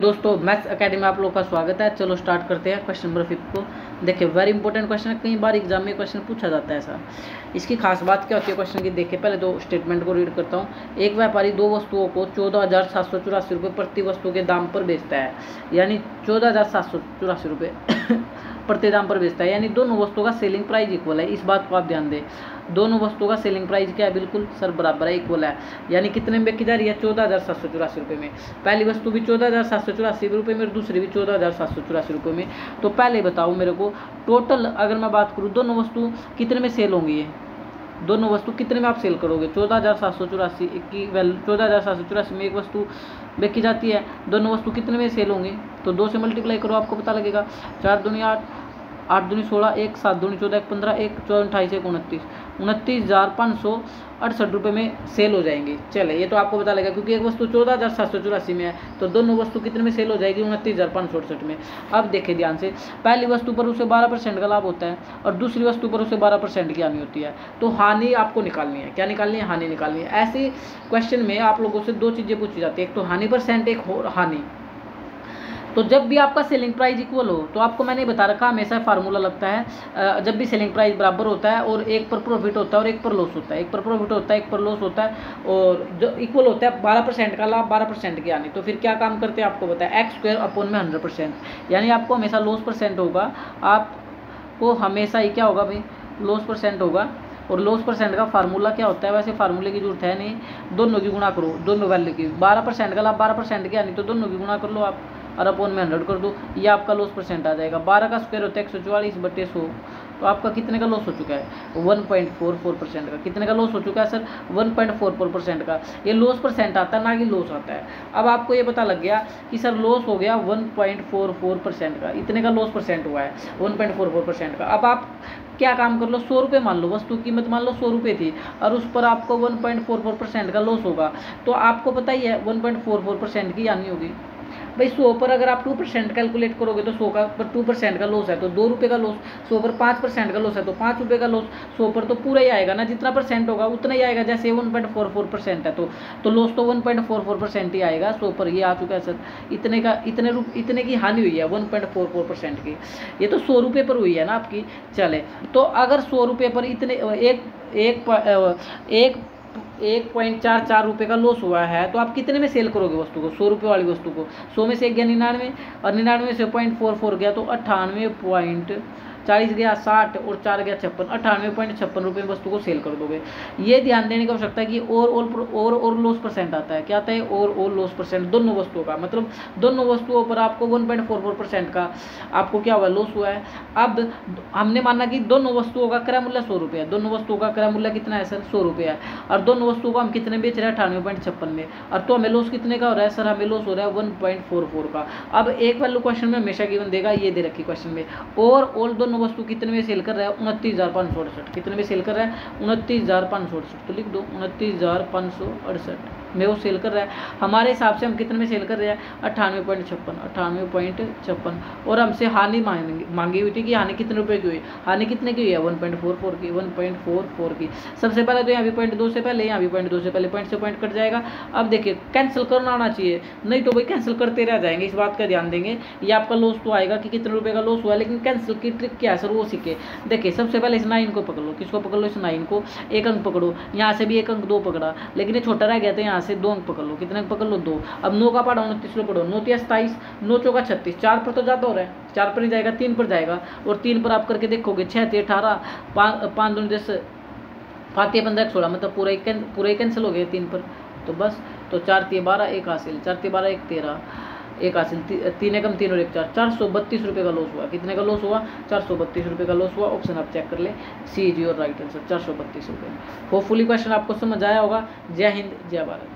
दोस्तों maths academy में आप लोगों का स्वागत है। चलो स्टार्ट करते हैं क्वेश्चन नंबर 5 को। देखिए वेरी इंपॉर्टेंट क्वेश्चन है, कई बार एग्जाम में क्वेश्चन पूछा जाता है ऐसा। इसकी खास बात क्या होती है क्वेश्चन की, देखिए पहले दो स्टेटमेंट को रीड करता हूँ। एक व्यापारी दो वस्तुओं को 14,784 रुपये प्रति वस्तु के दाम पर बेचता है, यानी 14,784 रुपये प्रति दाम पर बेचता है, यानी दोनों वस्तुओं का सेलिंग प्राइस इक्वल है। इस बात को आप ध्यान दें, दोनों वस्तुओं का सेलिंग प्राइस क्या है, बिल्कुल सर बराबर है, इक्वल है। यानी कितने में बेची जा रही है, 14,784 रुपये में। पहली वस्तु भी 14,784 रुपये में और दूसरी भी 14,784 रुपये में। तो पहले बताओ मेरे को टोटल, अगर मैं बात करूँ दोनों वस्तु कितने में सेल होंगी, ये दोनों वस्तु कितने में आप सेल करोगे। 14,784 की वैल्यू 14,784 में एक वस्तु बेची जाती है, दोनों वस्तु कितने में सेल होंगी, तो 2 से मल्टीप्लाई करो, आपको पता लगेगा। 4 दूनी 8, 8 दूनी 16, 1 7 दूनी 14, 1 15, 1 14 28, 1 29, 29,568 रुपये में सेल हो जाएंगी। चले ये तो आपको पता लगेगा, क्योंकि एक वस्तु 14,784 में है, तो दोनों वस्तु कितने में सेल हो जाएगी, 29,568 में। अब देखिए ध्यान से, पहली वस्तु पर उसे 12% का लाभ होता है और दूसरी वस्तु पर उसे 12% की हानि होती है। तो हानि आपको निकालनी है, क्या निकालनी है, हानि निकालनी है। ऐसे क्वेश्चन में आप लोगों से 2 चीज़ें पूछी जाती है, एक तो हानि %, एक हानि। तो जब भी आपका सेलिंग प्राइस इक्वल हो, तो आपको मैंने बता रखा हमेशा फार्मूला लगता है, जब भी सेलिंग प्राइस बराबर होता है और एक पर प्रॉफिट होता है और एक पर लॉस होता है, एक पर प्रॉफिट होता है एक पर लॉस होता है, और जो इक्वल होता है 12% का लाभ 12% की हानि, तो फिर क्या काम करते हैं आपको बताया, x² अपॉन में 100%, यानी आपको हमेशा लॉस % होगा, आपको हमेशा ही क्या होगा भाई, लॉस % होगा। और लॉस % का फार्मूला क्या होता है, वैसे फार्मूले की जरूरत है नहीं, दोनों की गुणा करो, दोनों वैल्यू की, 12% का लाभ 12% की हानि, तो दोनों की गुणा कर लो आप और अपॉन में 100 कर दो, ये आपका लॉस % आ जाएगा। 12 का स्क्वायर होता है 144/100, तो आपका कितने का लॉस हो चुका है, 1.44% का। कितने का लॉस हो चुका है सर, 1.44% का। ये लॉस % आता है, ना कि लॉस आता है। अब आपको ये पता लग गया कि सर लॉस हो गया 1.44% का, इतने का लॉस % हुआ है 1.44% का। अब आप क्या काम कर लो, 100 रुपये मान लो, वस्तु की कीमत मान लो 100 रुपये थी और उस पर आपको 1.44% का लॉस होगा, तो आपको पता ही है 1.44% की हानि होगी भाई। 100 पर अगर आप 2% कैलकुलेट करोगे तो 100 का पर 2% का लॉस है तो 2 रुपये का लॉस, 100 पर 5% का लॉस है तो 5 रुपये का लॉस, 100 पर तो पूरा ही आएगा ना, जितना % होगा उतना ही आएगा। जैसे 1.44% है तो लॉस तो 1.44% ही आएगा। 100 पर ये आ चुका है सर, इतने की हानि हुई है 1.44% की, ये तो 100 रुपये पर हुई है ना आपकी। चले तो अगर 100 रुपये पर इतने 1.44 रुपये का लॉस हुआ है, तो आप कितने में सेल करोगे वस्तु को, 100 रुपये वाली वस्तु को। 100 में से 1 गया 99 और 99 से 0.44 गया तो 98.40 गया 60 और 4 गया 56, 98.56 रुपये में वस्तु को सेल कर दोगे। ये ध्यान देने की आवश्यकता है कि और लॉस % आता है, क्या आता है, और लॉस % दोनों वस्तुओं का, मतलब दोनों वस्तुओं पर आपको 1.44% का आपको क्या हुआ, लॉस हुआ है। अब हमने माना कि दोनों वस्तुओं का क्रय मूल्य 100 रुपये है, दोनों वस्तुओं का क्रय मूल्य कितना है सर, 100 रुपये है, और दोनों वस्तुओं को हम कितने बेच रहे हैं, 98.56 में, और तो हमें लॉस कितने का हो रहा है सर, हमें लॉस हो रहा है 1.44 का। अब एक वैल्यू क्वेश्चन में हमेशा गिवन देगा, ये दे रखी क्वेश्चन में, और दोनों वस्तु कितने में सेल कर रहा है, 29,568, कितने में सेल कर रहा है, 29,568, तो लिख दो 29,568 में वो सेल कर रहा है। हमारे हिसाब से हम कितने में सेल कर रहे हैं, 98.56, और हमसे हानि मांगी हुई थी कि हानि कितने रुपए की हुई, हानि कितने की हुई है, 1.44 की, 1.44 की। सबसे पहले तो यहाँ भी 0.2 से पहले, यहाँ भी 0.2 से पहले, पॉइंट से पॉइंट कट जाएगा। अब देखिए कैंसिल करना आना चाहिए, नहीं तो भाई कैंसिल करते रह जाएंगे, इस बात का ध्यान देंगे। ये आपका लॉस तो आएगा कि कितने रुपए का लॉस हुआ है, लेकिन कैंसिल की ट्रिक क्या है सर, वो सीखे। देखिए सबसे पहले इस 9 को पकड़ लो, किसको पकड़ लो, इस 9 को, 1 अंक पकड़ो, यहाँ से भी 1 अंक 2 पकड़ा, लेकिन ये छोटा रह गया था, यहाँ से 2 अंक पकड़ लो, कितने अंक पकड़ लो, 2। अब 9 का पढ़ा 29 लो पढ़ो, 9 27, 9 चौका 36, 4 पर तो ज़्यादा हो रहा है, 4 पर नहीं जाएगा, 3 पर जाएगा, और 3 पर आप करके देखोगे 6 × 18, 5 दूनी 10, 5 × 15 16, मतलब पूरा ही कैंसिल हो गया 3 पर, तो बस, तो 4 × 12 1 हासिल, 4 × 12 1 13, 1 हासिल, 3 एकम 3 और 1 4, 432 रुपये का लॉस हुआ। कितने का लॉस हुआ, 432 रुपये का लॉस हुआ। ऑप्शन आप चेक कर ले, सी इज योर राइट आंसर, 432 रुपये। होपफुली क्वेश्चन आपको समझ आया होगा। जय हिंद, जय भारत।